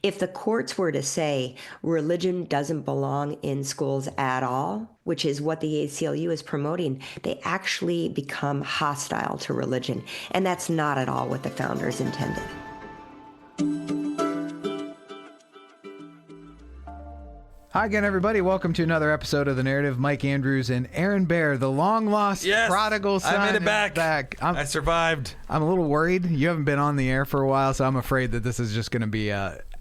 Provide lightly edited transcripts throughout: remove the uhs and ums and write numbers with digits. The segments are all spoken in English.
If the courts were to say religion doesn't belong in schools at all, which is what the ACLU is promoting, they actually become hostile to religion. And that's not at all what the founders intended. Hi again, everybody. Welcome to another episode of The Narrative. Mike Andrews and Aaron Baer, the long-lost prodigal son. I made it back. I survived. I'm a little worried. You haven't been on the air for a while, so I'm afraid that this is just going to be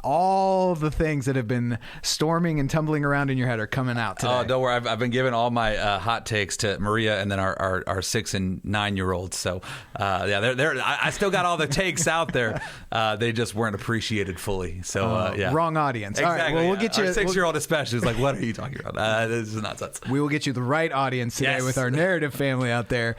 all the things that have been storming and tumbling around in your head are coming out today. Oh, don't worry. I've been giving all my hot takes to Maria and then our 6 and 9 year olds. So I still got all the takes out there. They just weren't appreciated fully. So wrong audience. Exactly. All right, well, we'll get you. Our 6-year-old especially is like, what are you talking about? This is nonsense. We will get you the right audience today with our narrative family out there.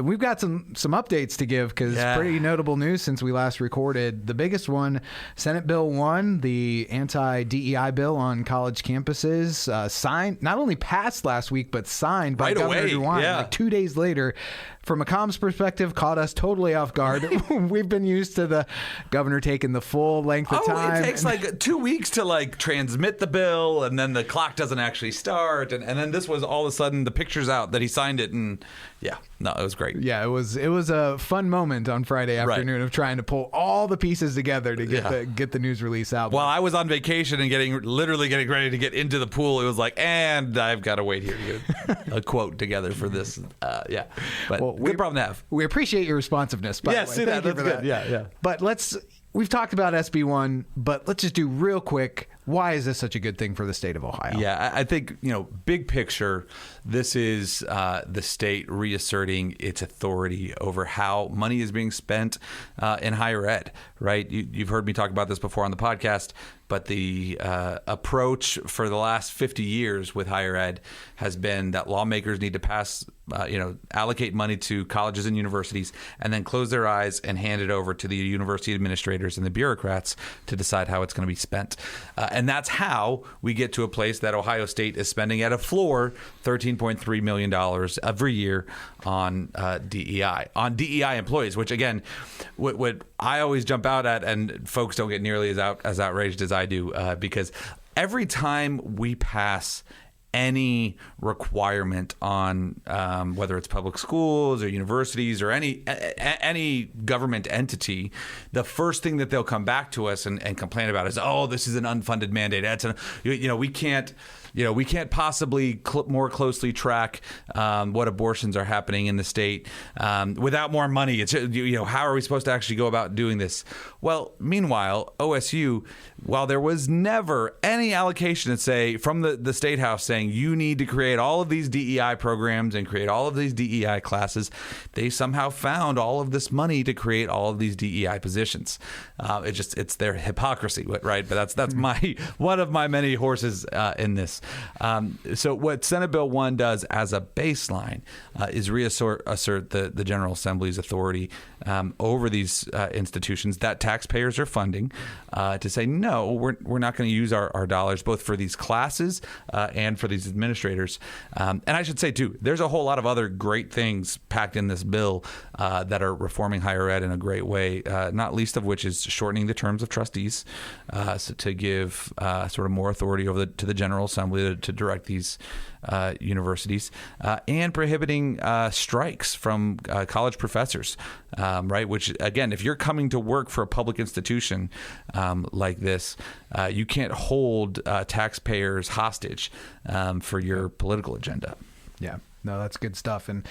We've got some updates to give because pretty notable news since we last recorded. The biggest one, Senate Bill 1. The anti-DEI bill on college campuses, signed, not only passed last week, but signed by Governor DeWine like 2 days later. From a comms perspective, caught us totally off guard. We've been used to the governor taking the full length of time. It takes like 2 weeks to transmit the bill, and then the clock doesn't actually start. And then this was all of a sudden the picture's out that he signed it, and it was great. Yeah, it was a fun moment on Friday afternoon of trying to pull all the pieces together to get the news release out. While I was on vacation and literally getting ready to get into the pool, it was like, and I've got to wait here to get a quote together for this. But good problem to have. We appreciate your responsiveness. By the way. See that? That's good. Yeah. But we've talked about SB1, but let's just do real quick. Why is this such a good thing for the state of Ohio? Yeah, I think, big picture, this is the state reasserting its authority over how money is being spent in higher ed, right? You've heard me talk about this before on the podcast, but the approach for the last 50 years with higher ed has been that lawmakers need to pass, allocate money to colleges and universities and then close their eyes and hand it over to the university administrators and the bureaucats to decide how it's going to be spent. And that's how we get to a place that Ohio State is spending at a floor $13.3 million every year on DEI employees, which, again, what I always jump out at, and folks don't get nearly as outraged as I do, because every time we pass any requirement on whether it's public schools or universities or any government entity, the first thing that they'll come back to us and complain about is, this is an unfunded mandate. We can't possibly more closely track what abortions are happening in the state without more money. It's how are we supposed to actually go about doing this? Well, meanwhile, OSU, while there was never any allocation from the State House saying you need to create all of these DEI programs and create all of these DEI classes, they somehow found all of this money to create all of these DEI positions. It's their hypocrisy, right? But that's one of my many horses in this. So what Senate Bill 1 does as a baseline is assert the General Assembly's authority over these institutions that taxpayers are funding to say, no, we're not going to use our dollars both for these classes and for these administrators. And I should say, too, there's a whole lot of other great things packed in this bill that are reforming higher ed in a great way, not least of which is shortening the terms of trustees so to give sort of more authority to the General Assembly to direct these universities, and prohibiting strikes from college professors, right? Which, again, if you're coming to work for a public institution like this, you can't hold taxpayers hostage for your political agenda. Yeah, no, that's good stuff. And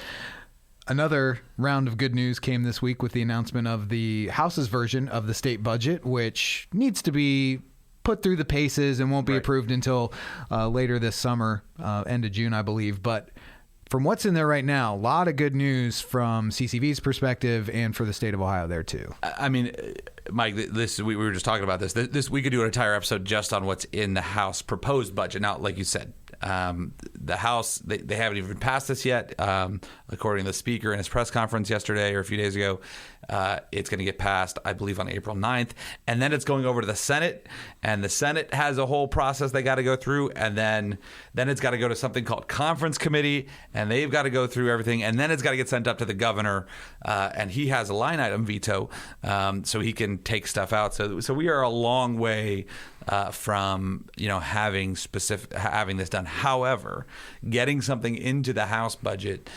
another round of good news came this week with the announcement of the House's version of the state budget, which needs to be put through the paces and won't be approved until later this summer, end of June, I believe. But from what's in there right now, a lot of good news from CCV's perspective and for the state of Ohio there too. I mean, Mike, we were just talking about this. We could do an entire episode just on what's in the House proposed budget. Now, like you said, The House, they haven't even passed this yet. According to the Speaker in his press conference yesterday or a few days ago, it's going to get passed, I believe, on April 9th. And then it's going over to the Senate. And the Senate has a whole process they got to go through. And then it's got to go to something called conference committee. And they've got to go through everything. And then it's got to get sent up to the governor. And he has a line item veto, so he can take stuff out. So we are a long way from having this done. However, getting something into the House budget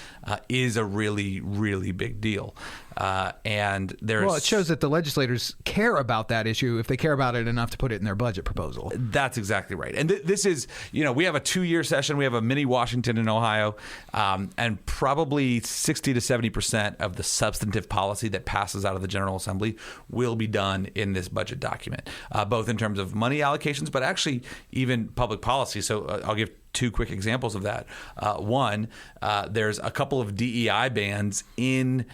is a really, really big deal. And it shows that the legislators care about that issue if they care about it enough to put it in their budget proposal. That's exactly right. And this is, we have a 2-year session. We have a mini Washington in Ohio, and probably 60 to 70% of the substantive policy that passes out of the General Assembly will be done in this budget document, both in terms of money allocations, but actually even public policy. So I'll give 2 quick examples of that. One, there's a couple of DEI bans in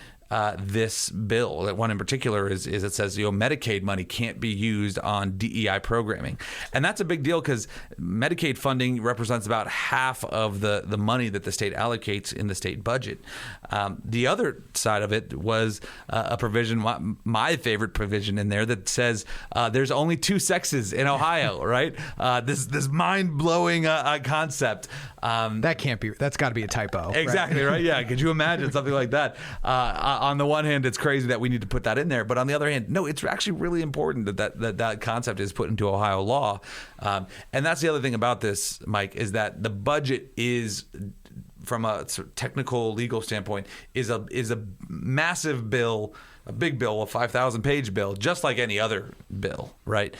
this bill. One in particular is it says Medicaid money can't be used on DEI programming, and that's a big deal because Medicaid funding represents about half of the money that the state allocates in the state budget. The other side of it was a provision, my favorite provision in there, that says there's only 2 sexes in Ohio. Right? This mind-blowing concept. That's got to be a typo. Exactly, right? Yeah. Could you imagine something like that? On the one hand, it's crazy that we need to put that in there, but on the other hand, no, it's actually really important that concept is put into Ohio law. And that's the other thing about this, Mike, is that the budget is, from a sort of technical legal standpoint, is a massive bill. A big bill, a 5,000-page bill, just like any other bill, right?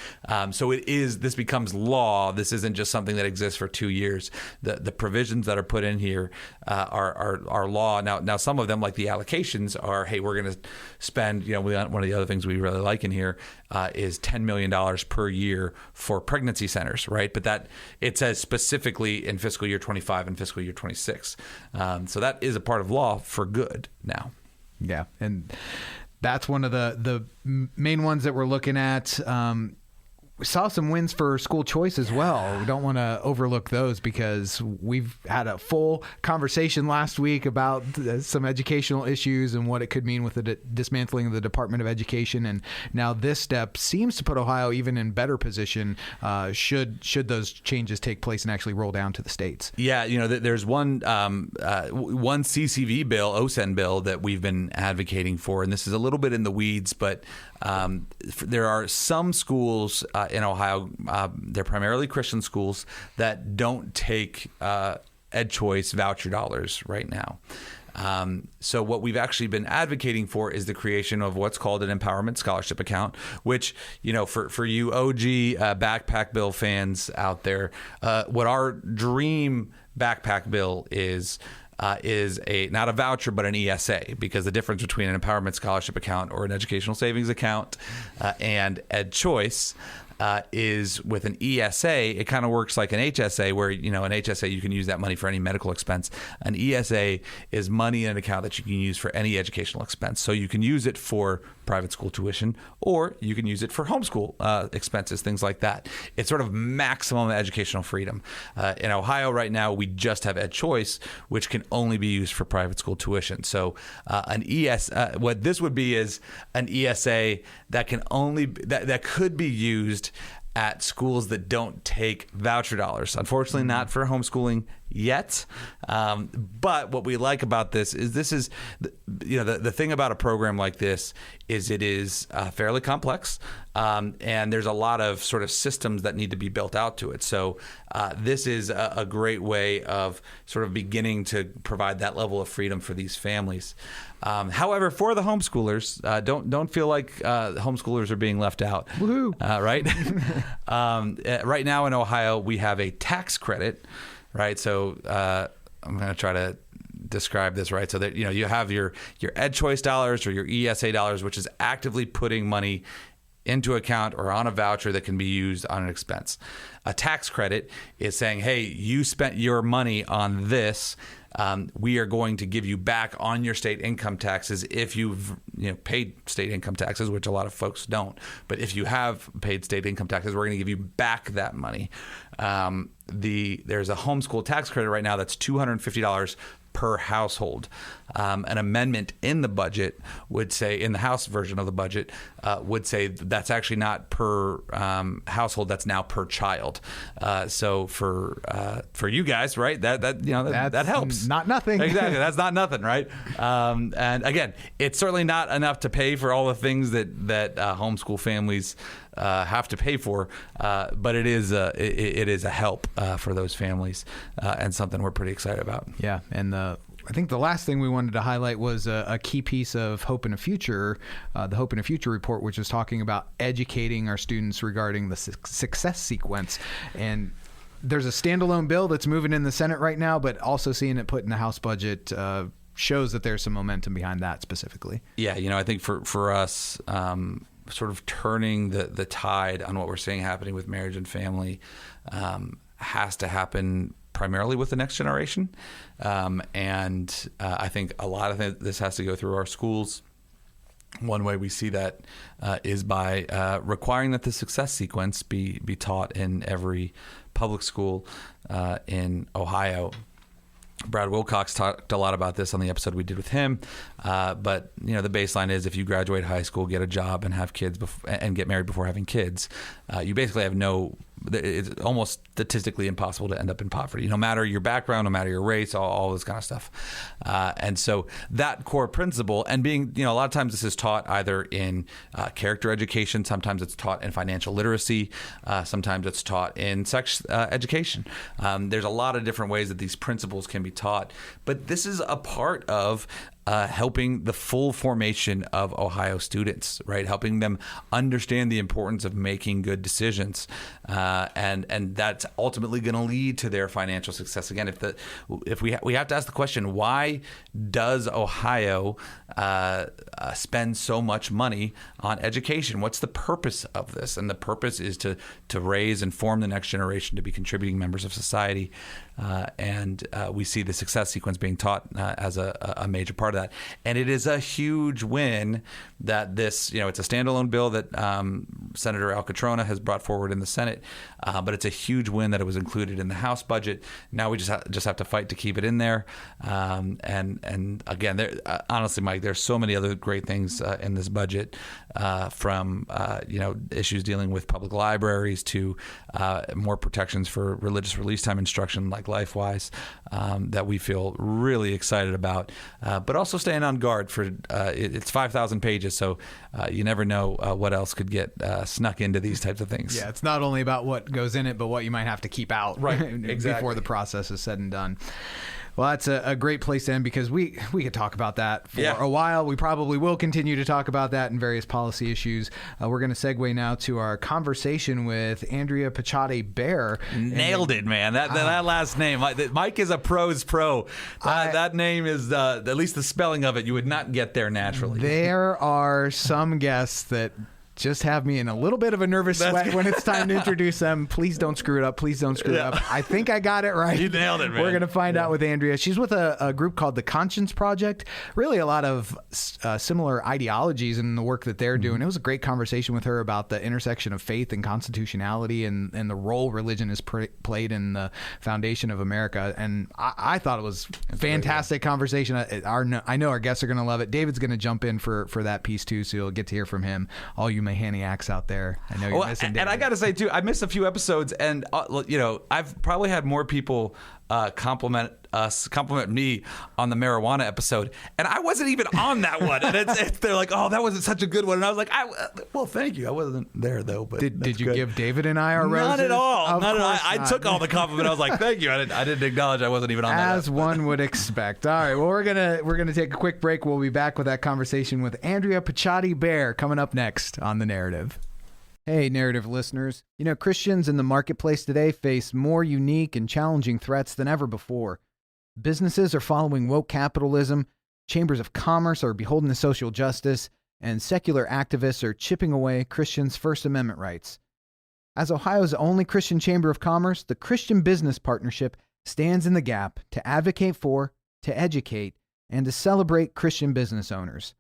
So this becomes law. This isn't just something that exists for 2 years. The provisions that are put in here are law. Now, some of them, like the allocations, are, hey, we're going to spend, one of the other things we really like in here is $10 million per year for pregnancy centers, right? But that, it says specifically in fiscal year 25 and fiscal year 26. So that is a part of law for good now. Yeah, and that's one of the main ones that we're looking at. We saw some wins for school choice as well. We don't want to overlook those because we've had a full conversation last week about some educational issues and what it could mean with the dismantling of the Department of Education. And now this step seems to put Ohio even in better position should those changes take place and actually roll down to the states. Yeah, there's one CCV bill, OSEN bill, that we've been advocating for, and this is a little bit in the weeds, but there are some schools in Ohio, they're primarily Christian schools, that don't take ed choice voucher dollars right now. So what we've actually been advocating for is the creation of what's called an empowerment scholarship account, which, for you OG backpack bill fans out there, what our dream backpack bill is not a voucher, but an ESA, because the difference between an empowerment scholarship account or an educational savings account and ed choice is with an ESA, it kind of works like an HSA, where, an HSA, you can use that money for any medical expense. An ESA is money in an account that you can use for any educational expense. So you can use it for private school tuition, or you can use it for homeschool expenses, things like that. It's sort of maximum educational freedom. In Ohio right now, we just have Ed Choice, which can only be used for private school tuition. So what this would be is an ESA that could be used at schools that don't take voucher dollars. Unfortunately, not for homeschooling yet. But what we like about this is the thing about a program like this is it is fairly complex, and there's a lot of sort of systems that need to be built out to it. So this is a great way of sort of beginning to provide that level of freedom for these families. However, for the homeschoolers, don't feel like homeschoolers are being left out. Woohoo! Right? Right now in Ohio, we have a tax credit. Right, so I'm going to try to describe this, right? So that you have your Ed Choice dollars or your ESA dollars, which is actively putting money into account or on a voucher that can be used on an expense. A tax credit is saying, hey, you spent your money on this. We are going to give you back on your state income taxes if you've paid state income taxes, which a lot of folks don't. But if you have paid state income taxes, we're going to give you back that money. There's a homeschool tax credit right now that's $250 per household. An amendment in the budget would say, in the House version of the budget, would say that's actually not per household, that's now per child. So for you guys, right, that helps. Not nothing. Exactly, that's not nothing, right? And again, it's certainly not enough to pay for all the things that homeschool families have to pay for, but it is a help for those families, and something we're pretty excited about. Yeah, and I think the last thing we wanted to highlight was a key piece of Hope in a Future, the Hope in a Future report, which is talking about educating our students regarding the success sequence. And there's a standalone bill that's moving in the Senate right now, but also seeing it put in the House budget shows that there's some momentum behind that specifically. Yeah, I think for us, sort of turning the tide on what we're seeing happening with marriage and family has to happen primarily with the next generation. And I think a lot of this has to go through our schools. One way we see that is by requiring that the success sequence be taught in every public school in Ohio. Brad Wilcox talked a lot about this on the episode we did with him. But the baseline is if you graduate high school, get a job, and have kids and get married before having kids, you basically have it's almost statistically impossible to end up in poverty, no matter your background, no matter your race, all this kind of stuff. And so that core principle, and being, a lot of times this is taught either in character education, sometimes it's taught in financial literacy, sometimes it's taught in sex education. There's a lot of different ways that these principles can be taught, but this is a part of helping the full formation of Ohio students, right? Helping them understand the importance of making good decisions, and that's ultimately going to lead to their financial success. Again, if we have to ask the question, why does Ohio spend so much money on education? What's the purpose of this? And the purpose is to raise and form the next generation to be contributing members of society. And we see the success sequence being taught as a major part of that. And it is a huge win that this, it's a standalone bill that Senator Al Catrona has brought forward in the Senate, but it's a huge win that it was included in the House budget. Now we just have to fight to keep it in there. And again, honestly, Mike, there's so many other great things in this budget, from issues dealing with public libraries to more protections for religious release time instruction like LifeWise, that we feel really excited about, but also staying on guard for it's 5,000 pages, so you never know what else could get snuck into these types of things. Yeah, it's not only about what goes in it, but what you might have to keep out before the process is said and done. Well, that's a great place to end, because we could talk about that for a while. We probably will continue to talk about that and various policy issues. We're going to segue now to our conversation with Andrea Picciotti-Bayer. Nailed it, man. That last name. Mike is a pro's pro. That name is, at least the spelling of it, you would not get there naturally. There are some guests that just have me in a little bit of a nervous sweat when it's time to introduce them. Please don't screw it up. Please don't screw it up. I think I got it right. You nailed it, man. We're going to find out with Andrea. She's with a group called the Conscience Project. Really a lot of similar ideologies in the work that they're doing. It was a great conversation with her about the intersection of faith and constitutionality and the role religion has played in the foundation of America. And I thought it was a fantastic conversation. I know our guests are going to love it. David's going to jump in for that piece too, so you'll get to hear from him. All you Mahaniacs out there, I know you're missing David. And I got to say too, I missed a few episodes, and I've probably had more people compliment me on the marijuana episode, and I wasn't even on that one. And they're like, "Oh, that wasn't such a good one," and I was like, "Well, thank you. I wasn't there though." But did you give David and I our roses? Not at all. Not at all. I took all the compliment. I was like, "Thank you." I didn't acknowledge I wasn't even on that. As one would expect. All right. Well, we're gonna take a quick break. We'll be back with that conversation with Andrea Picciotti-Bayer coming up next on The Narrative. Hey, Narrative listeners. Christians in the marketplace today face more unique and challenging threats than ever before. Businesses are following woke capitalism, chambers of commerce are beholden to social justice, and secular activists are chipping away Christians' First Amendment rights. As Ohio's only Christian chamber of commerce, the Christian Business Partnership stands in the gap to advocate for, to educate, and to celebrate Christian business owners.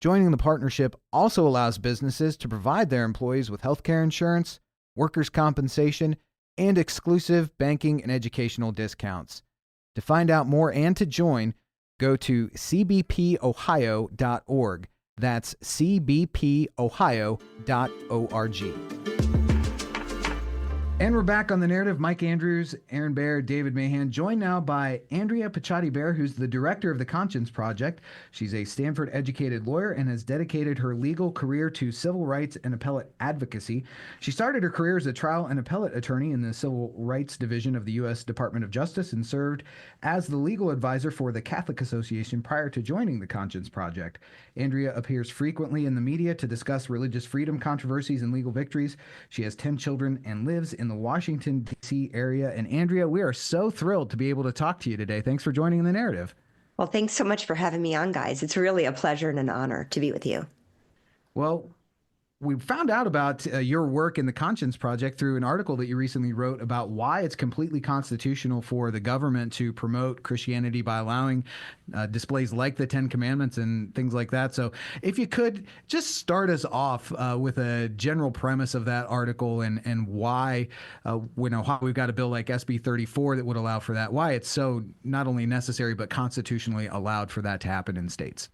Joining the partnership also allows businesses to provide their employees with healthcare insurance, workers' compensation, and exclusive banking and educational discounts. To find out more and to join, go to cbpohio.org. That's cbpohio.org. And we're back on The Narrative. Mike Andrews, Aaron Baer, David Mahan, joined now by Andrea Picciotti-Bayer, who's the director of the Conscience Project. She's a Stanford-educated lawyer and has dedicated her legal career to civil rights and appellate advocacy. She started her career as a trial and appellate attorney in the Civil Rights Division of the U.S. Department of Justice and served as the legal advisor for the Catholic Association prior to joining the Conscience Project. Andrea appears frequently in the media to discuss religious freedom controversies and legal victories. She has 10 children and lives in the Washington, D.C. area. And Andrea, we are so thrilled to be able to talk to you today. Thanks for joining The Narrative. Well, thanks so much for having me on, guys. It's really a pleasure and an honor to be with you. Well, we found out about your work in the Conscience Project through an article that you recently wrote about why it's completely constitutional for the government to promote Christianity by allowing displays like the Ten Commandments and things like that. So if you could just start us off with a general premise of that article and why, we've got a bill like SB 34 that would allow for that, why it's so not only necessary but constitutionally allowed for that to happen in states.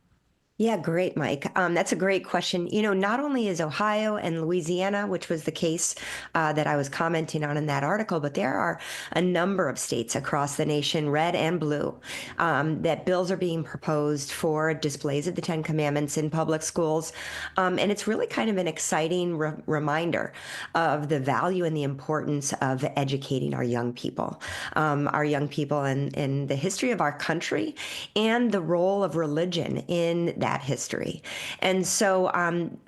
Yeah, great, Mike. That's a great question. Not only is Ohio and Louisiana, which was the case that I was commenting on in that article, but there are a number of states across the nation, red and blue, that bills are being proposed for displays of the Ten Commandments in public schools. And it's really kind of an exciting reminder of the value and the importance of educating our young people and the history of our country and the role of religion in that history. And so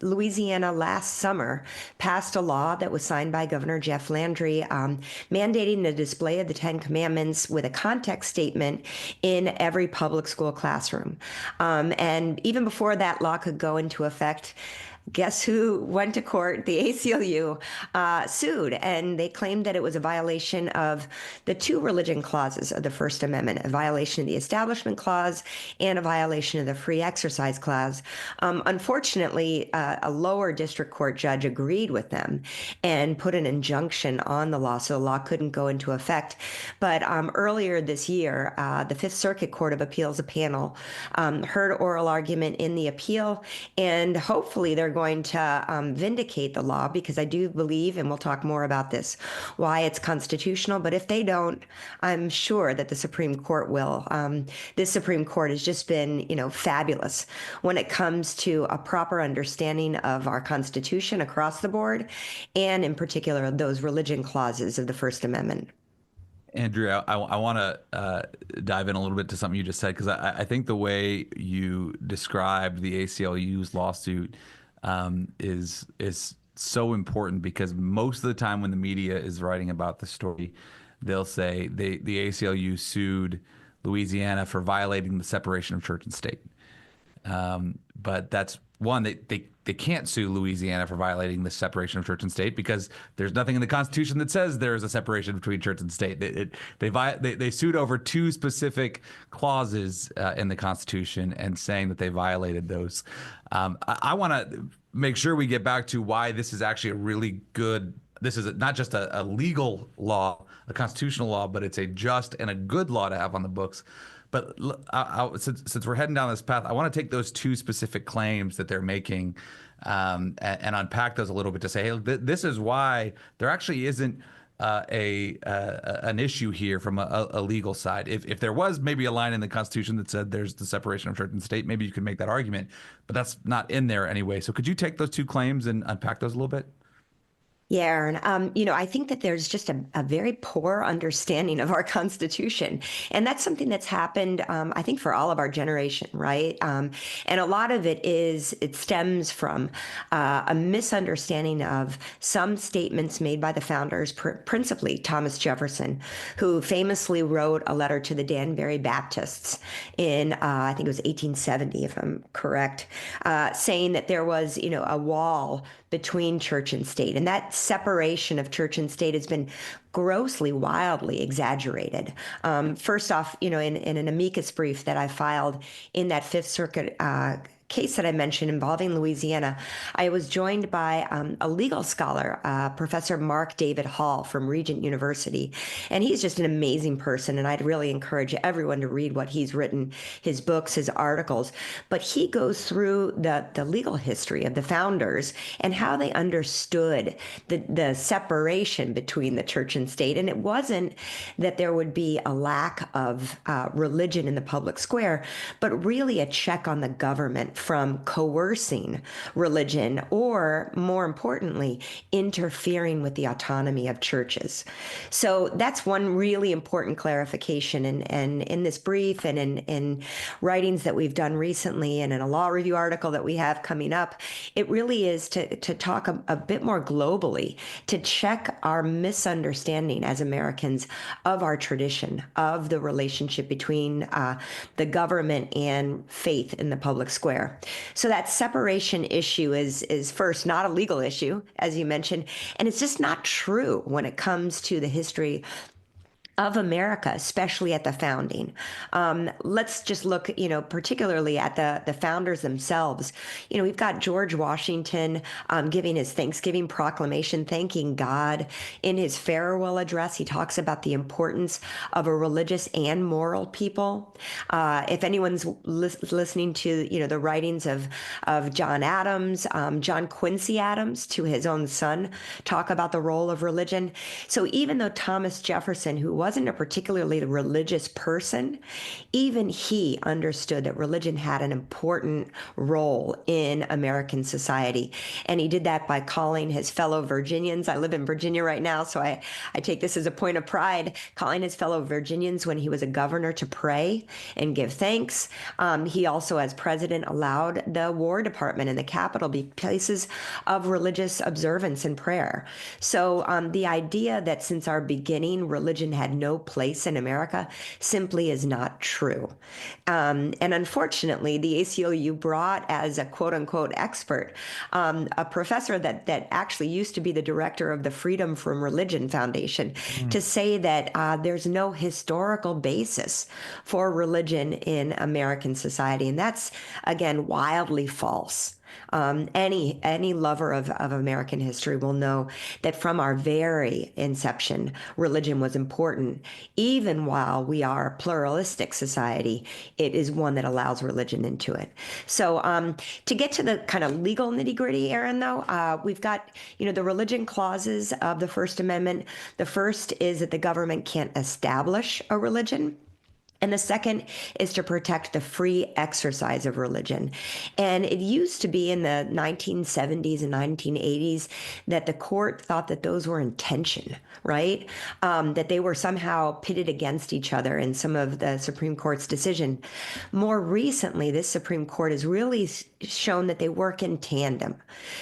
Louisiana last summer passed a law that was signed by Governor Jeff Landry mandating the display of the Ten Commandments with a context statement in every public school classroom. And even before that law could go into effect, guess who went to court? The ACLU sued, and they claimed that it was a violation of the two religion clauses of the First Amendment, a violation of the Establishment Clause and a violation of the Free Exercise Clause. Unfortunately, a lower district court judge agreed with them and put an injunction on the law, so the law couldn't go into effect. But earlier this year, the Fifth Circuit Court of Appeals, a panel, heard oral argument in the appeal, and hopefully they're going to vindicate the law, because I do believe, and we'll talk more about this, why it's constitutional. But if they don't, I'm sure that the Supreme Court will. This Supreme Court has just been, fabulous when it comes to a proper understanding of our Constitution across the board, and in particular, those religion clauses of the First Amendment. Andrea, I want to dive in a little bit to something you just said, because I think the way you described the ACLU's lawsuit is so important, because most of the time when the media is writing about the story, they'll say the ACLU sued Louisiana for violating the separation of church and state. But that's one, they can't sue Louisiana for violating the separation of church and state, because there's nothing in the Constitution that says there is a separation between church and state. They sued over two specific clauses in the Constitution and saying that they violated those. I want to make sure we get back to why this is actually a really good. This is not just a legal law, a constitutional law, but it's a just and a good law to have on the books. But since we're heading down this path, I want to take those two specific claims that they're making and unpack those a little bit to say, hey, this is why there actually isn't an issue here from a legal side. If there was maybe a line in the Constitution that said there's the separation of church and state, maybe you could make that argument, but that's not in there anyway. So could you take those two claims and unpack those a little bit? Yeah, Aaron. I think that there's just a very poor understanding of our Constitution. And that's something that's happened, I think, for all of our generation, right? And a lot of it stems from a misunderstanding of some statements made by the founders, principally Thomas Jefferson, who famously wrote a letter to the Danbury Baptists in, I think it was 1870, if I'm correct, saying that there was, a wall between church and state. And that separation of church and state has been grossly, wildly exaggerated. First off, in an amicus brief that I filed in that Fifth Circuit case that I mentioned involving Louisiana, I was joined by a legal scholar, Professor Mark David Hall from Regent University. And he's just an amazing person. And I'd really encourage everyone to read what he's written, his books, his articles. But he goes through the legal history of the founders and how they understood the separation between the church and state. And it wasn't that there would be a lack of religion in the public square, but really a check on the government from coercing religion or, more importantly, interfering with the autonomy of churches. So that's one really important clarification. And in this brief and in writings that we've done recently and in a law review article that we have coming up, it really is to talk a bit more globally, to check our misunderstanding as Americans of our tradition, of the relationship between the government and faith in the public square. So that separation issue is first not a legal issue, as you mentioned, and it's just not true when it comes to the history of America, especially at the founding. Let's just look, particularly at the founders themselves. We've got George Washington giving his Thanksgiving proclamation, thanking God. In his farewell address, he talks about the importance of a religious and moral people. If anyone's listening to, the writings of John Adams, John Quincy Adams, to his own son, talk about the role of religion. So even though Thomas Jefferson, who wasn't a particularly religious person, even he understood that religion had an important role in American society. And he did that by calling his fellow Virginians. I live in Virginia right now, so I take this as a point of pride, calling his fellow Virginians when he was a governor to pray and give thanks. He also, as president, allowed the War Department and the Capitol be places of religious observance and prayer. So the idea that since our beginning, religion had no place in America simply is not true. And unfortunately, the ACLU brought as a quote unquote expert a professor that actually used to be the director of the Freedom from Religion Foundation to say that there's no historical basis for religion in American society. And that's, again, wildly false. Any lover of American history will know that from our very inception, religion was important. Even while we are a pluralistic society, it is one that allows religion into it. So to get to the kind of legal nitty-gritty, Aaron, though, we've got, the religion clauses of the First Amendment. The first is that the government can't establish a religion. And the second is to protect the free exercise of religion. And it used to be in the 1970s and 1980s that the court thought that those were in tension, right? That they were somehow pitted against each other in some of the Supreme Court's decision. More recently, this Supreme Court has really shown that they work in tandem.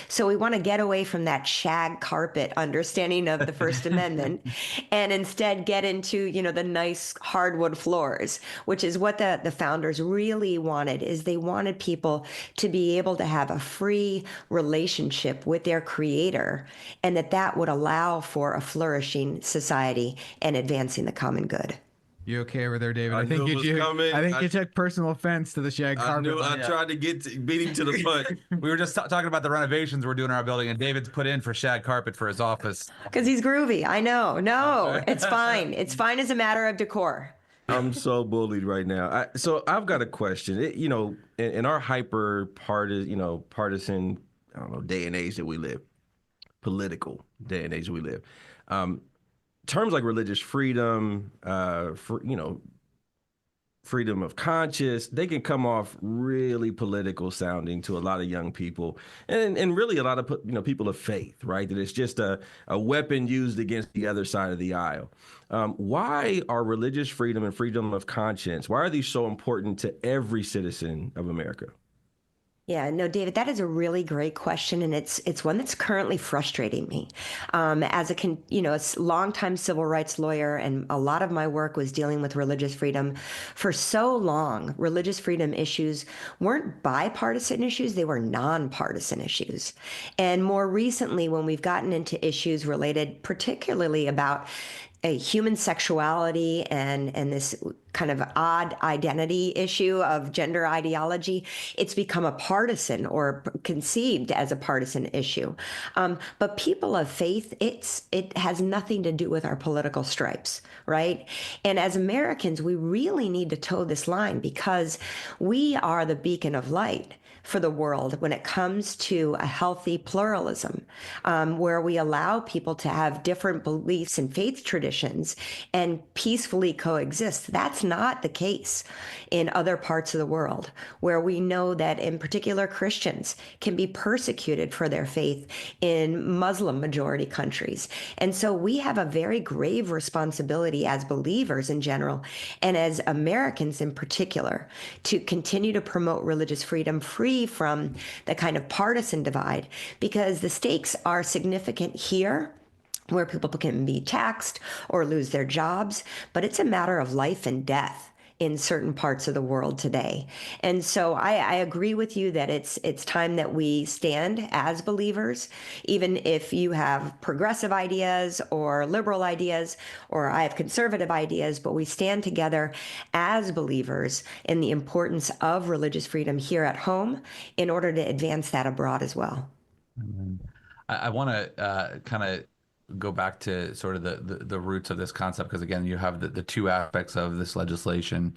So we want to get away from that shag carpet understanding of the First Amendment and instead get into, the nice hardwood floors, which is what the founders really wanted, is they wanted people to be able to have a free relationship with their creator, and that would allow for a flourishing society and advancing the common good. You okay over there, David? I think you took personal offense to the shag carpet. I tried to beat him to the punch. We were just talking about the renovations we're doing in our building, and David's put in for shag carpet for his office. Because he's groovy. I know. No, it's fine. It's fine as a matter of decor. I'm so bullied right now. So I've got a question. In our hyper partisan, I don't know, day and age that we live, political day and age we live, terms like religious freedom, freedom of conscience, they can come off really political sounding to a lot of young people and really a lot of people of faith, right? That it's just a weapon used against the other side of the aisle. Why are religious freedom and freedom of conscience, why are these so important to every citizen of America? Yeah, no, David, that is a really great question, and it's one that's currently frustrating me. As a longtime civil rights lawyer, and a lot of my work was dealing with religious freedom. For so long, religious freedom issues weren't bipartisan issues; they were nonpartisan issues. And more recently, when we've gotten into issues related, particularly about a human sexuality and this kind of odd identity issue of gender ideology, it's become a partisan or conceived as a partisan issue. But people of faith, it has nothing to do with our political stripes, right? And as Americans, we really need to toe this line because we are the beacon of light for the world when it comes to a healthy pluralism, where we allow people to have different beliefs and faith traditions and peacefully coexist. That's not the case in other parts of the world, where we know that in particular Christians can be persecuted for their faith in Muslim majority countries. And so we have a very grave responsibility as believers in general, and as Americans in particular, to continue to promote religious freedom free from the kind of partisan divide, because the stakes are significant here, where people can be taxed or lose their jobs, but it's a matter of life and death in certain parts of the world today. And so I agree with you that it's time that we stand as believers, even if you have progressive ideas or liberal ideas, or I have conservative ideas, but we stand together as believers in the importance of religious freedom here at home in order to advance that abroad as well. I want to kind of go back to sort of the roots of this concept, because again, you have the two aspects of this legislation,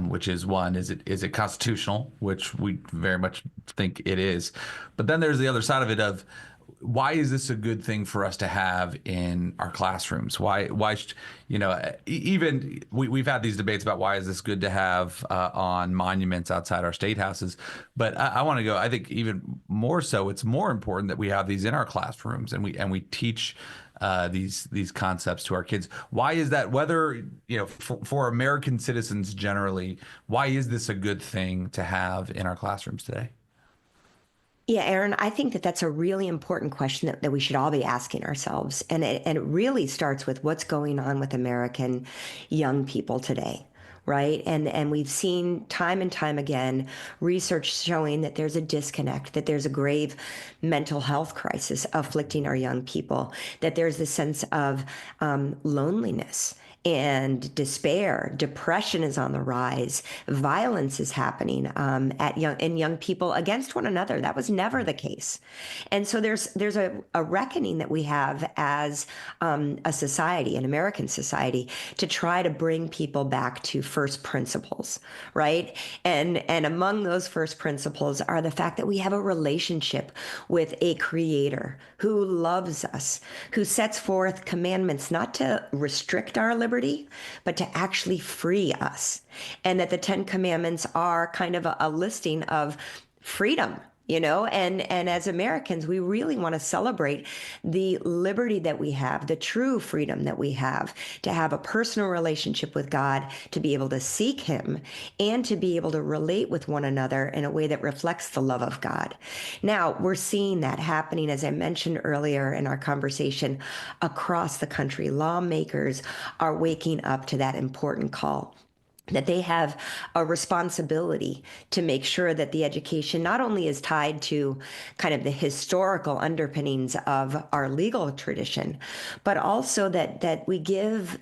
which is one, is it constitutional, which we very much think it is, but then there's the other side of it of why is this a good thing for us to have in our classrooms? Why even we've had these debates about why is this good to have on monuments outside our state houses, but I want to go, I think even more so, it's more important that we have these in our classrooms and we teach these concepts to our kids. Why is that? Whether, for American citizens generally, why is this a good thing to have in our classrooms today? Yeah, Aaron, I think that that's a really important question that we should all be asking ourselves. And it really starts with what's going on with American young people today, right? And we've seen time and time again research showing that there's a disconnect, that there's a grave mental health crisis afflicting our young people, that there's this sense of loneliness and despair. Depression is on the rise. Violence is happening in young people against one another. That was never the case. And so there's a reckoning that we have as a society, an American society, to try to bring people back to first principles, right? And among those first principles are the fact that we have a relationship with a creator who loves us, who sets forth commandments not to restrict our liberty, but to actually free us. And that the 10 Commandments are kind of a listing of freedom, and as Americans, we really want to celebrate the liberty that we have, the true freedom that we have to have a personal relationship with God, to be able to seek him, and to be able to relate with one another in a way that reflects the love of God. Now, we're seeing that happening, as I mentioned earlier in our conversation, across the country. Lawmakers are waking up to that important call, that they have a responsibility to make sure that the education not only is tied to kind of the historical underpinnings of our legal tradition, but also that we give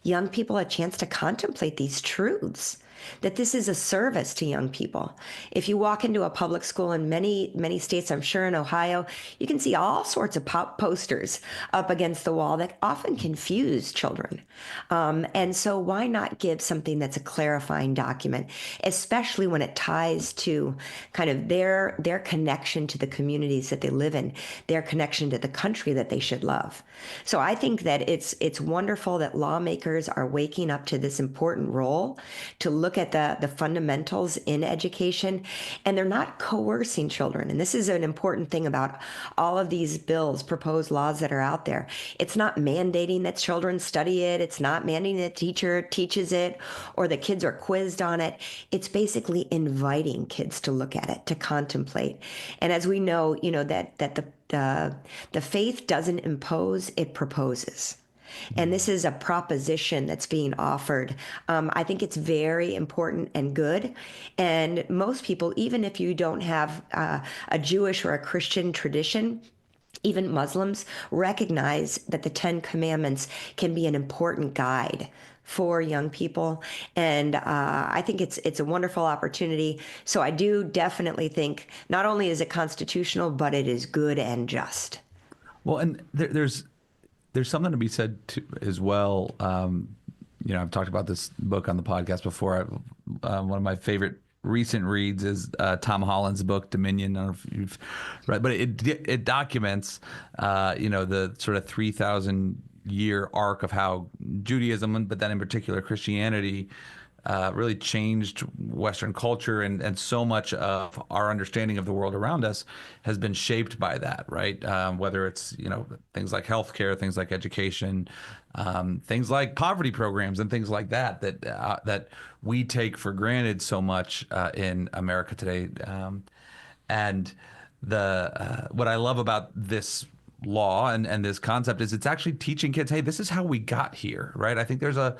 young people a chance to contemplate these truths that this is a service to young people. If you walk into a public school in many states, I'm sure in Ohio, you can see all sorts of posters up against the wall that often confuse children. And so why not give something that's a clarifying document, especially when it ties to kind of their connection to the communities that they live in, their connection to the country that they should love. So I think that it's wonderful that lawmakers are waking up to this important role to look at the fundamentals in education, and they're not coercing children. And this is an important thing about all of these bills, proposed laws that are out there. It's not mandating that children study it. It's not mandating that teacher teaches it or the kids are quizzed on it. It's basically inviting kids to look at it, to contemplate. And as we know, that the faith doesn't impose, it proposes. And this is a proposition that's being offered. I think it's very important and good. And most people, even if you don't have a Jewish or a Christian tradition, even Muslims recognize that the Ten Commandments can be an important guide for young people. And I think it's a wonderful opportunity. So I do definitely think not only is it constitutional, but it is good and just. Well, and there's something to be said as well. I've talked about this book on the podcast before. One of my favorite recent reads is Tom Holland's book Dominion. I don't know if you've read, but it documents the sort of 3,000-year arc of how Judaism, but then in particular Christianity, really changed Western culture, and so much of our understanding of the world around us has been shaped by that, right? Whether it's things like healthcare, things like education, things like poverty programs, and things like that we take for granted so much in America today. And what I love about this law and this concept is it's actually teaching kids, hey, this is how we got here, right? I think there's a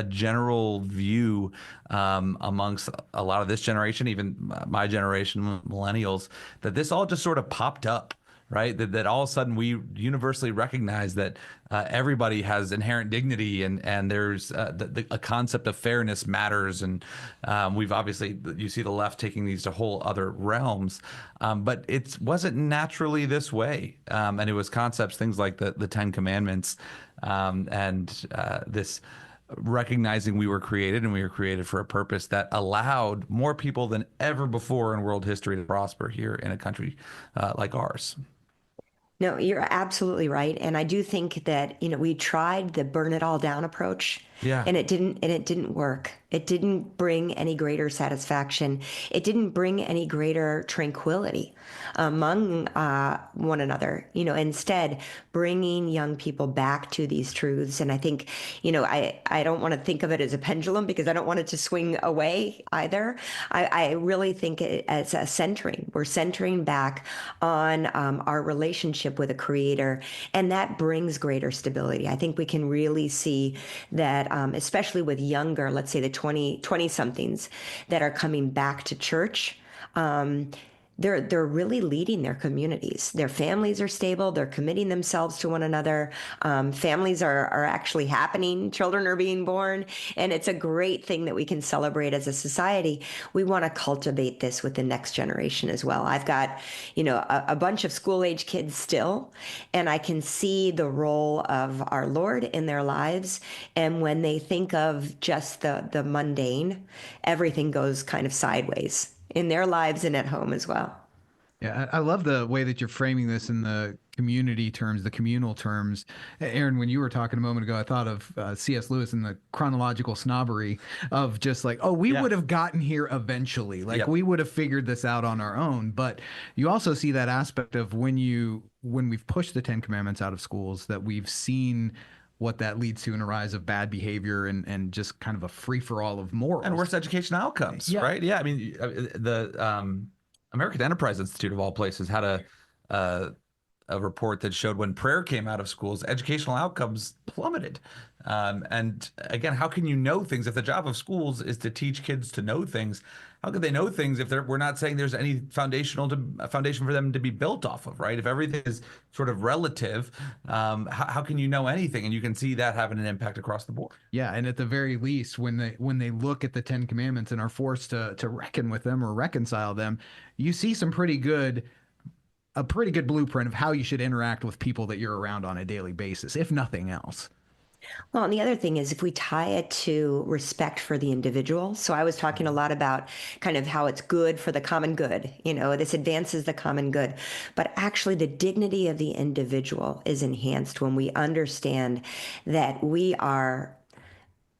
general view amongst a lot of this generation, even my generation, millennials, that this all just sort of popped up, right? That all of a sudden we universally recognize that everybody has inherent dignity, and there's a concept of fairness matters. And we've obviously, you see the left taking these to whole other realms, but it wasn't naturally this way. And it was concepts, things like the Ten Commandments, and this recognizing we were created for a purpose that allowed more people than ever before in world history to prosper here in a country like ours. No, you're absolutely right. And I do think that, we tried the burn it all down approach. Yeah. And it didn't work. It didn't bring any greater satisfaction. It didn't bring any greater tranquility among one another. Instead, bringing young people back to these truths. And I think, I don't want to think of it as a pendulum, because I don't want it to swing away either. I really think it as a centering. We're centering back on our relationship with a creator, and that brings greater stability. I think we can really see that, especially with younger, let's say the 20-somethings that are coming back to church, they're really leading their communities. Their families are stable. They're committing themselves to one another. Families are actually happening. Children are being born. And it's a great thing that we can celebrate as a society. We want to cultivate this with the next generation as well. I've got, a bunch of school-age kids still, and I can see the role of our Lord in their lives. And when they think of just the mundane, everything goes kind of sideways in their lives and at home as well. Yeah, I love the way that you're framing this in the community terms, the communal terms. Aaron, when you were talking a moment ago, I thought of C.S. Lewis and the chronological snobbery of just like, we would have gotten here eventually. Like we would have figured this out on our own. But you also see that aspect of when we've pushed the Ten Commandments out of schools, that we've seen what that leads to in a rise of bad behavior and just kind of a free-for-all of morals. And worse education outcomes, right? Yeah, I mean, the American Enterprise Institute, of all places, had a a report that showed when prayer came out of schools, educational outcomes plummeted. And again, how can you know things if the job of schools is to teach kids to know things? How could they know things if we're not saying there's any foundation for them to be built off of, right? If everything is sort of relative, how can you know anything? And you can see that having an impact across the board. Yeah, and at the very least, when they look at the Ten Commandments and are forced to reckon with them or reconcile them, you see a pretty good blueprint of how you should interact with people that you're around on a daily basis, if nothing else. Well, and the other thing is if we tie it to respect for the individual. So I was talking a lot about kind of how it's good for the common good. This advances the common good. But actually, the dignity of the individual is enhanced when we understand that we are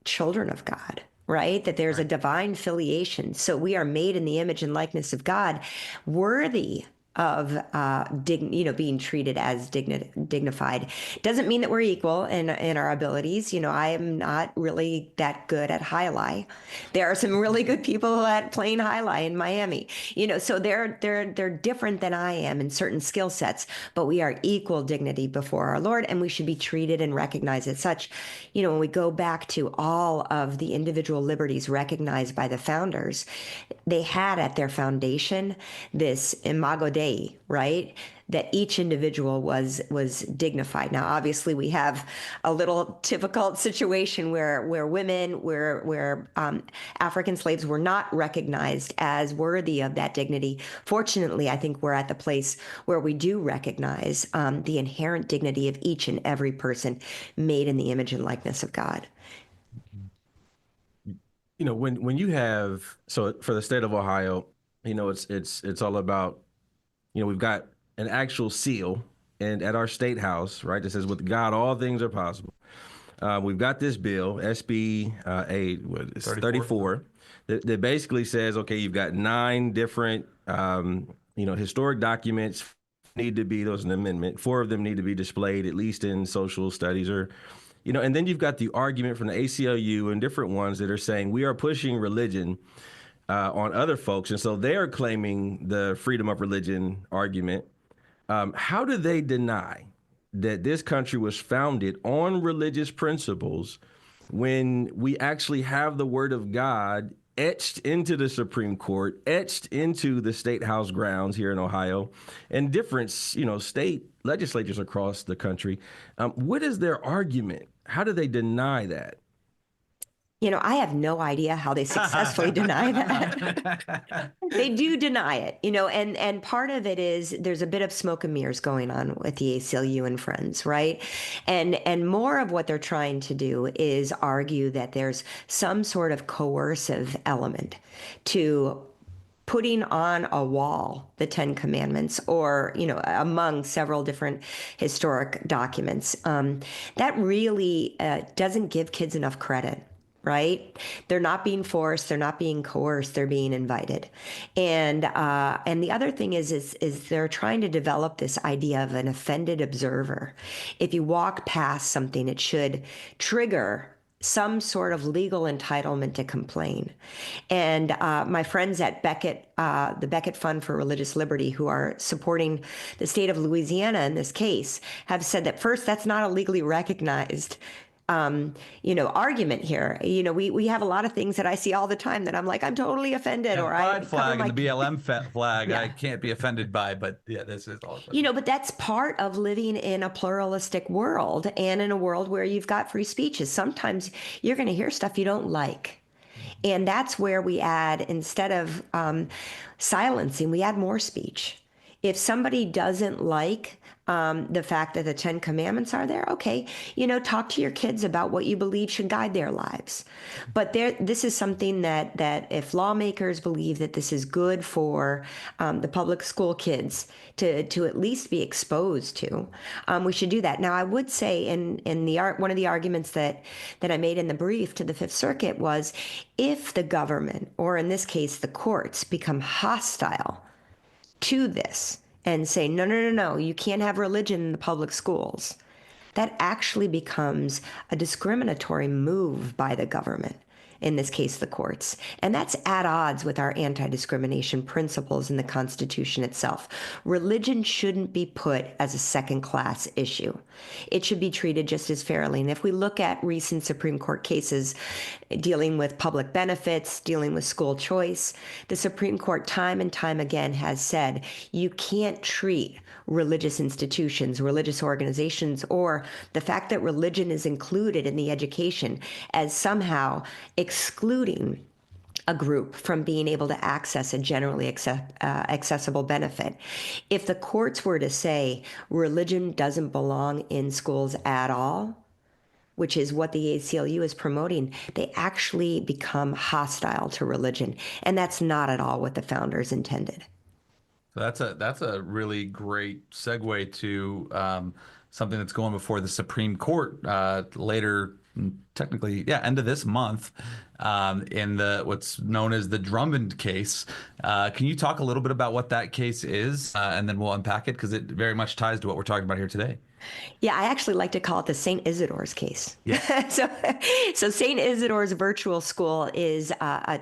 children of God, right? That there's a divine filiation. So we are made in the image and likeness of God, worthy of being treated as dignified. Doesn't mean that we're equal in our abilities. I am not really that good at highlight. There are some really good people at playing highlight in Miami. So they're different than I am in certain skill sets, but we are equal dignity before our Lord, and we should be treated and recognized as such. When we go back to all of the individual liberties recognized by the founders, they had at their foundation this imago Dei, right? That each individual was dignified. Now, obviously, we have a little difficult situation where women, where African slaves were not recognized as worthy of that dignity. Fortunately, I think we're at the place where we do recognize the inherent dignity of each and every person made in the image and likeness of God. When you have, so for the state of Ohio, it's all about, we've got an actual seal and at our state house, right, that says with God all things are possible. We've got this bill, SB 34, that basically says, okay, you've got 9 different historic documents need to be, there's an amendment, 4 of them need to be displayed at least in social studies or and then you've got the argument from the ACLU and different ones that are saying we are pushing religion on other folks. And so they are claiming the freedom of religion argument. How do they deny that this country was founded on religious principles when we actually have the word of God etched into the Supreme Court, etched into the state house grounds here in Ohio, and different, state legislatures across the country? What is their argument? How do they deny that? I have no idea how they successfully deny that. They do deny it, and part of it is there's a bit of smoke and mirrors going on with the ACLU and friends, right? And more of what they're trying to do is argue that there's some sort of coercive element to putting on a wall the 10 Commandments or, among several different historic documents. That really doesn't give kids enough credit. Right? They're not being forced. They're not being coerced. They're being invited. And the other thing is they're trying to develop this idea of an offended observer. If you walk past something, it should trigger some sort of legal entitlement to complain. And my friends at Beckett, the Beckett Fund for Religious Liberty, who are supporting the state of Louisiana in this case, have said that first, that's not a legally recognized argument here. We have a lot of things that I see all the time that I'm like, I'm totally offended. Or pride flag and the BLM flag, yeah. I can't be offended by, but yeah, this is all. But that's part of living in a pluralistic world and in a world where you've got free speech. Is sometimes you're going to hear stuff you don't like. And that's where we add, instead of silencing, we add more speech. If somebody doesn't like the fact that the 10 Commandments are there, okay, talk to your kids about what you believe should guide their lives. But this is something that if lawmakers believe that this is good for the public school kids to at least be exposed to, we should do that. Now, I would say in one of the arguments that I made in the brief to the Fifth Circuit was, if the government, or in this case, the courts, become hostile to this and say, no, you can't have religion in the public schools, that actually becomes a discriminatory move by the government. in this case, the courts. And that's at odds with our anti-discrimination principles in the Constitution itself. Religion shouldn't be put as a second-class issue. It should be treated just as fairly. And if we look at recent Supreme Court cases dealing with public benefits, dealing with school choice, the Supreme Court time and time again has said you can't treat religious institutions, religious organizations, or the fact that religion is included in the education as somehow excluding a group from being able to access a generally accessible benefit. If the courts were to say religion doesn't belong in schools at all, which is what the ACLU is promoting, they actually become hostile to religion. And that's not at all what the founders intended. That's a really great segue to something that's going before the Supreme Court later, technically, end of this month, in what's known as the Drummond case. Can you talk a little bit about what that case is, and then we'll unpack it because it very much ties to what we're talking about here today? Yeah, I actually like to call it the St. Isidore's case. Yeah. So St. Isidore's Virtual School is a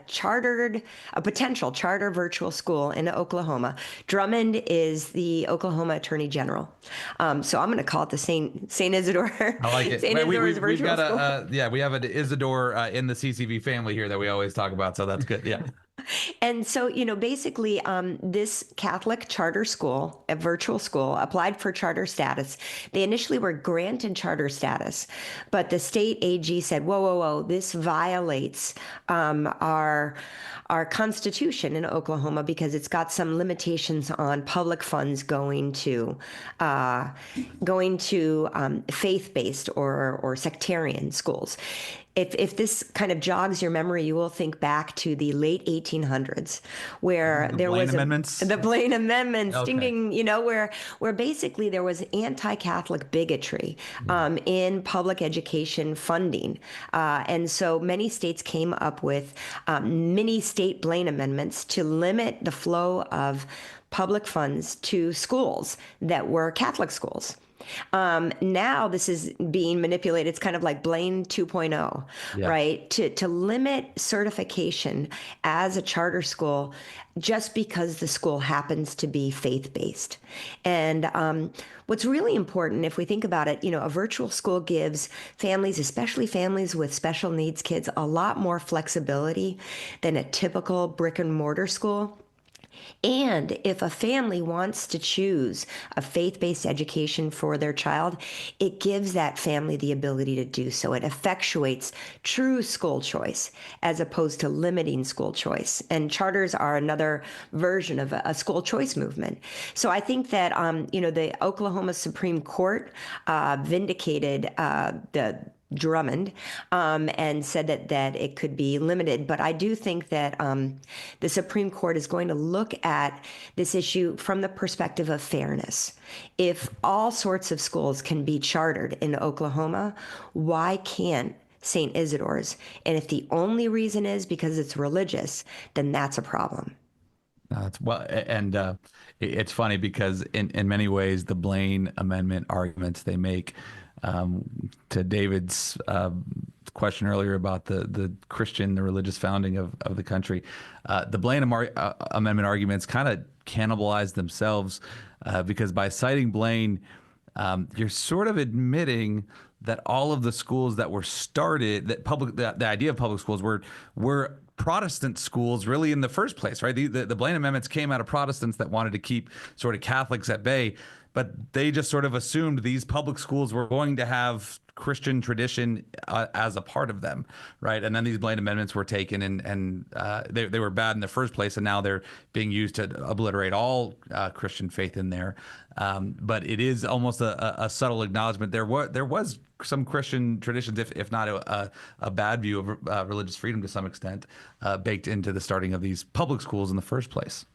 potential charter virtual school in Oklahoma. Drummond is the Oklahoma Attorney General. So I'm going to call it the St. Isidore. I like it. St. Isidore's Virtual School. We have an Isidore in the CCV family here that we always talk about, so that's good. Yeah. And so, basically, this Catholic charter school, a virtual school, applied for charter status. They initially were granted charter status, but the state AG said, whoa, this violates our Constitution in Oklahoma because it's got some limitations on public funds going to faith-based or sectarian schools. If this kind of jogs your memory, you will think back to the late 1800s, where there was the Blaine Amendments, okay. ding, where basically there was anti-Catholic bigotry in public education funding, and so many states came up with mini state Blaine Amendments to limit the flow of public funds to schools that were Catholic schools. Now this is being manipulated. It's kind of like Blaine 2.0, right? To limit certification as a charter school just because the school happens to be faith-based. And what's really important, if we think about it, a virtual school gives families, especially families with special needs kids, a lot more flexibility than a typical brick and mortar school. And if a family wants to choose a faith-based education for their child, it gives that family the ability to do so. It effectuates true school choice as opposed to limiting school choice. And charters are another version of a school choice movement. So I think that, the Oklahoma Supreme Court vindicated the Drummond and said that it could be limited. But I do think that the Supreme Court is going to look at this issue from the perspective of fairness. If all sorts of schools can be chartered in Oklahoma, why can't St. Isidore's? And if the only reason is because it's religious, then that's a problem. It's funny because in many ways, the Blaine Amendment arguments they make, to David's question earlier about the Christian, the religious founding of the country, the Blaine Amendment arguments kind of cannibalize themselves because by citing Blaine, you're sort of admitting that all of the schools that were started, the idea of public schools were Protestant schools really in the first place, right? The Blaine Amendments came out of Protestants that wanted to keep sort of Catholics at bay, but they just sort of assumed these public schools were going to have Christian tradition as a part of them, right? And then these Blaine Amendments were taken and they were bad in the first place, and now they're being used to obliterate all Christian faith in there. But it is almost a subtle acknowledgement. There was some Christian traditions, if not a bad view of religious freedom to some extent, baked into the starting of these public schools in the first place.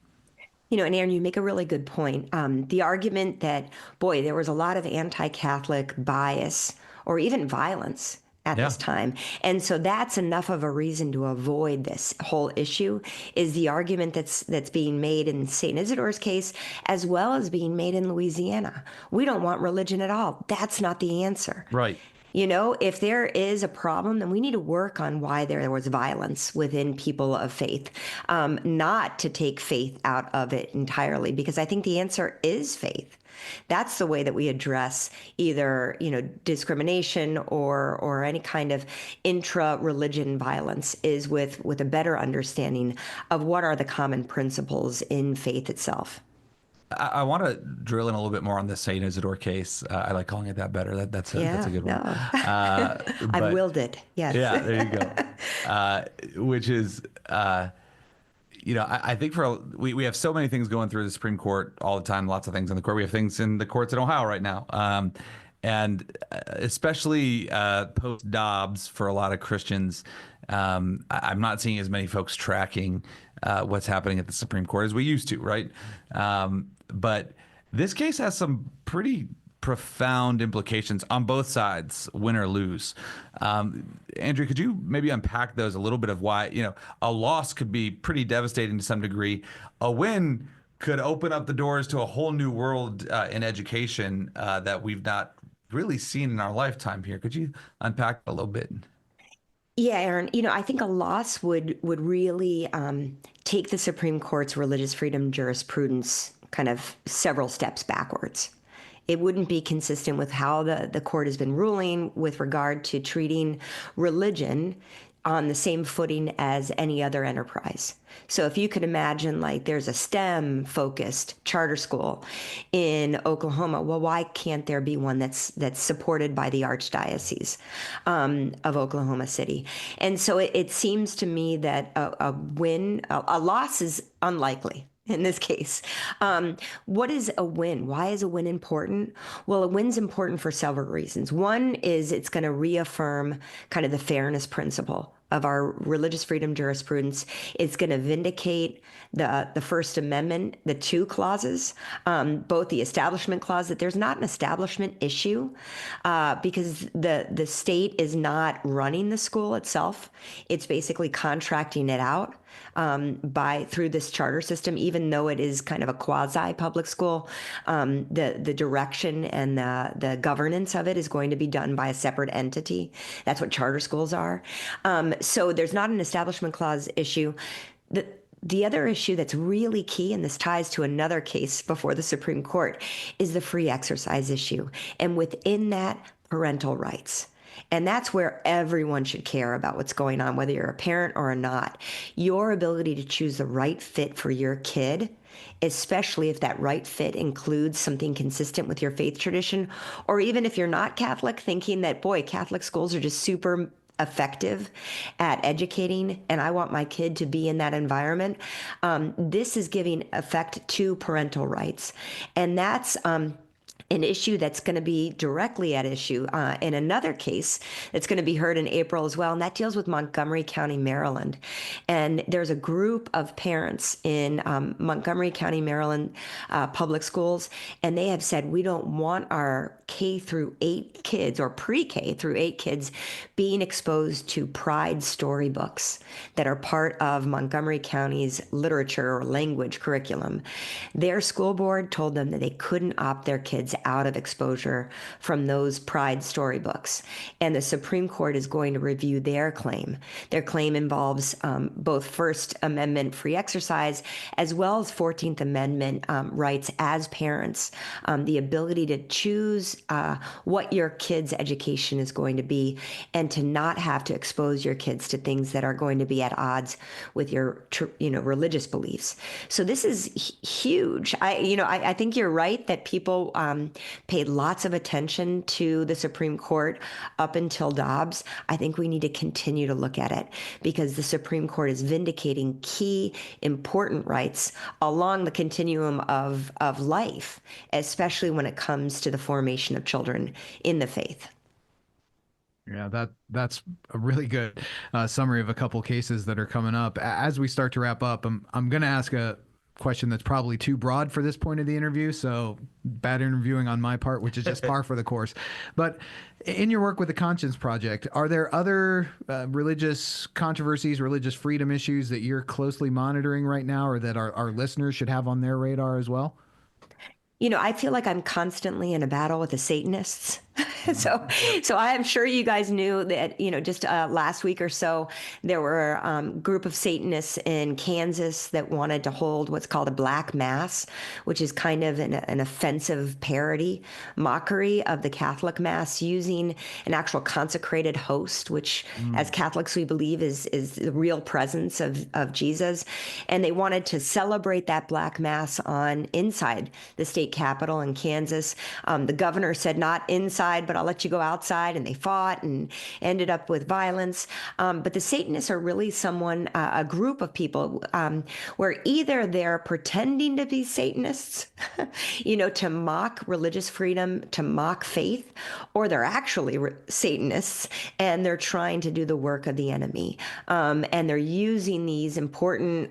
And Aaron, you make a really good point. The argument that, there was a lot of anti-Catholic bias or even violence at this time. And so that's enough of a reason to avoid this whole issue, is the argument that's being made in St. Isidore's case, as well as being made in Louisiana. We don't want religion at all. That's not the answer. Right. You know, if there is a problem, then we need to work on why there was violence within people of faith, not to take faith out of it entirely, because I think the answer is faith. That's the way that we address either, discrimination or any kind of intra-religion violence, is with a better understanding of what are the common principles in faith itself. I want to drill in a little bit more on the Saint Isidore case. I like calling it that better. That's a good one. I've willed it. Yes. Yeah, there you go. Which is, I think we have so many things going through the Supreme Court all the time. Lots of things in the court. We have things in the courts in Ohio right now, and especially post Dobbs for a lot of Christians. I'm not seeing as many folks tracking what's happening at the Supreme Court as we used to, right? But this case has some pretty profound implications on both sides, win or lose. Andrea, could you maybe unpack those a little bit of why, a loss could be pretty devastating to some degree. A win could open up the doors to a whole new world in education that we've not really seen in our lifetime here. Could you unpack a little bit? Yeah, Aaron, I think a loss would really take the Supreme Court's religious freedom jurisprudence kind of several steps backwards. It wouldn't be consistent with how the court has been ruling with regard to treating religion on the same footing as any other enterprise. So if you could imagine, like, there's a STEM-focused charter school in Oklahoma, well, why can't there be one that's supported by the Archdiocese of Oklahoma City? And so it seems to me that a loss is unlikely in this case. What is a win? Why is a win important? Well, a win's important for several reasons. One is it's going to reaffirm kind of the fairness principle of our religious freedom jurisprudence. It's going to vindicate the First Amendment, the two clauses, both the establishment clause, that there's not an establishment issue because the state is not running the school itself. It's basically contracting it out through this charter system, even though it is kind of a quasi public school. The direction and the governance of it is going to be done by a separate entity. That's what charter schools are. So there's not an establishment clause issue. The other issue that's really key, and this ties to another case before the Supreme Court, is the free exercise issue. And within that, parental rights. And that's where everyone should care about what's going on, whether you're a parent or not. Your ability to choose the right fit for your kid, especially if that right fit includes something consistent with your faith tradition, or even if you're not Catholic, thinking that, boy, Catholic schools are just super effective at educating, and I want my kid to be in that environment. This is giving effect to parental rights. And that's an issue that's going to be directly at issue in another case that's going to be heard in April as well, and that deals with Montgomery County, Maryland. And there's a group of parents in Montgomery County, Maryland public schools, and they have said, we don't want our K through 8 kids or pre-K through 8 kids being exposed to pride storybooks that are part of Montgomery County's literature or language curriculum. Their school board told them that they couldn't opt their kids out of exposure from those pride storybooks. And the Supreme Court is going to review their claim. Their claim involves both First Amendment free exercise as well as 14th Amendment rights as parents, the ability to choose what your kid's education is going to be and to not have to expose your kids to things that are going to be at odds with your religious beliefs. So this is huge. I think you're right that people paid lots of attention to the Supreme Court up until Dobbs. I think we need to continue to look at it because the Supreme Court is vindicating key, important rights along the continuum of life, especially when it comes to the formation of children in the faith. Yeah, that's a really good summary of a couple cases that are coming up. As we start to wrap up, I'm going to ask a question that's probably too broad for this point of the interview, so bad interviewing on my part, which is just par for the course. But in your work with the Conscience Project, are there other religious controversies, religious freedom issues that you're closely monitoring right now or that our listeners should have on their radar as well? I feel like I'm constantly in a battle with the Satanists So I am sure you guys knew that, just last week or so, there were a group of Satanists in Kansas that wanted to hold what's called a black mass, which is kind of an offensive parody, mockery of the Catholic Mass, using an actual consecrated host, which as Catholics we believe is the real presence of Jesus. And they wanted to celebrate that black mass on inside the state capitol in Kansas. The governor said not inside, but I'll let you go outside. And they fought and ended up with violence. But the Satanists are really a group of people where either they're pretending to be Satanists, to mock religious freedom, to mock faith, or they're actually Satanists and they're trying to do the work of the enemy. And they're using these important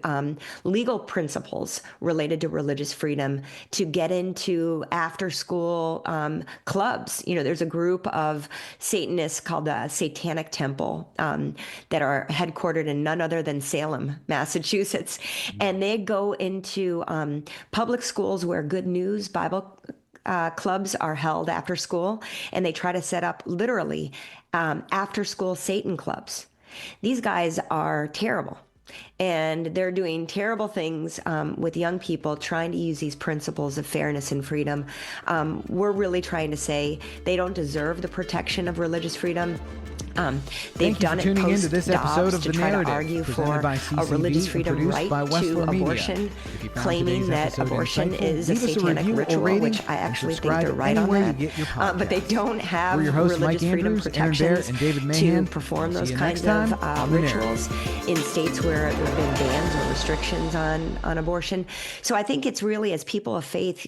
legal principles related to religious freedom to get into after school clubs. There's a group of Satanists called the Satanic Temple that are headquartered in none other than Salem, Massachusetts. And they go into public schools where Good News Bible clubs are held after school, and they try to set up literally after school Satan clubs. These guys are terrible. And they're doing terrible things with young people, trying to use these principles of fairness and freedom. We're really trying to say they don't deserve the protection of religious freedom. They've done it post-Dobbs to try to argue for a religious freedom right to abortion, claiming that abortion is a satanic ritual, which I actually think they're right on that. But they don't have religious freedom protections to perform those kinds of rituals in states where there have been bans or restrictions on abortion. So I think it's really, as people of faith,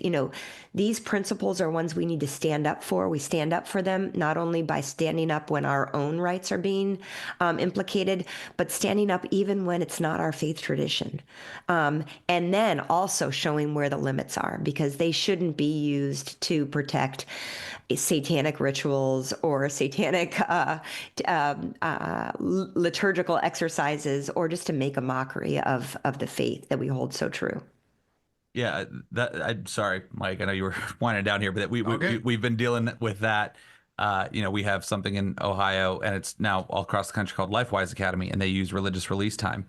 these principles are ones we need to stand up for. We stand up for them not only by standing up when our own rights are being implicated, but standing up even when it's not our faith tradition. And then also showing where the limits are, because they shouldn't be used to protect satanic rituals or satanic liturgical exercises, or just to make a mockery of the faith that we hold so true. Yeah, I'm sorry, Mike. I know you were winding down here, but we've been dealing with that. We have something in Ohio, and it's now all across the country, called LifeWise Academy, and they use religious release time.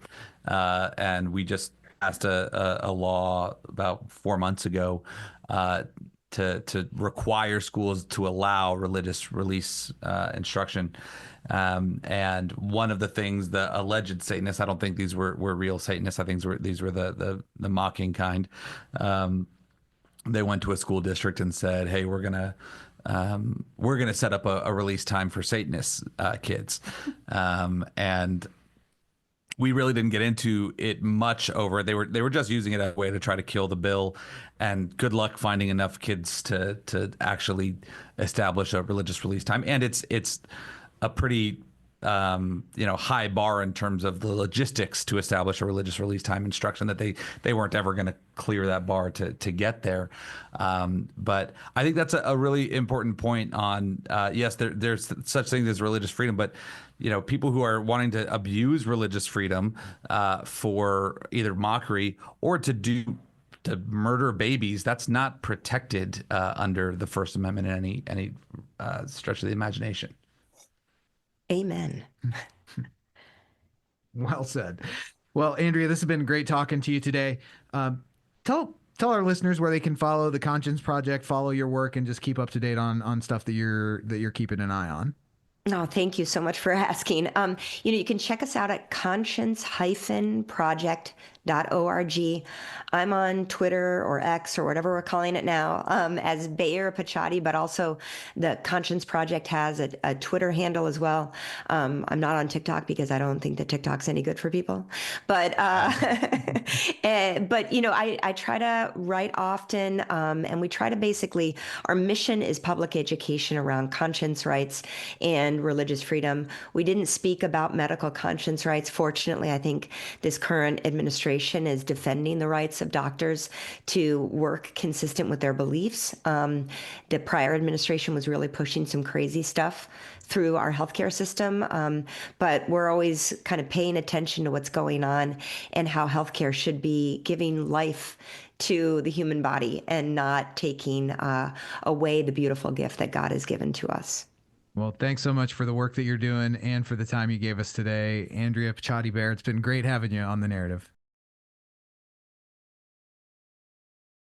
And we just passed a law about 4 months ago to require schools to allow religious release instruction. And one of the things, the alleged Satanists, I don't think these were real Satanists. I think these were the mocking kind. They went to a school district and said, "Hey, we're gonna set up a release time for Satanist kids," and we really didn't get into it much over it. They were just using it as a way to try to kill the bill, and good luck finding enough kids to actually establish a religious release time. And it's a pretty high bar in terms of the logistics to establish a religious release time instruction, that they weren't ever going to clear that bar to get there. But I think that's a really important point on, yes, there's such things as religious freedom, but people who are wanting to abuse religious freedom for either mockery or to murder babies, that's not protected under the First Amendment in any stretch of the imagination. Amen. Well said. Well, Andrea, this has been great talking to you today. Tell our listeners where they can follow the Conscience Project, follow your work, and just keep up to date on stuff that you're keeping an eye on. Oh, thank you so much for asking. You can check us out at conscience-project.org. I'm on Twitter or X or whatever we're calling it now as Bayer Picciotti, but also the Conscience Project has a Twitter handle as well. I'm not on TikTok because I don't think that TikTok's any good for people. But I try to write often, and we try to basically, our mission is public education around conscience rights and defend religious freedom. We didn't speak about medical conscience rights. Fortunately, I think this current administration is defending the rights of doctors to work consistent with their beliefs. The prior administration was really pushing some crazy stuff through our healthcare system, but we're always kind of paying attention to what's going on and how healthcare should be giving life to the human body and not taking away the beautiful gift that God has given to us. Well, thanks so much for the work that you're doing and for the time you gave us today. Andrea Picciotti-Bayer, it's been great having you on The Narrative.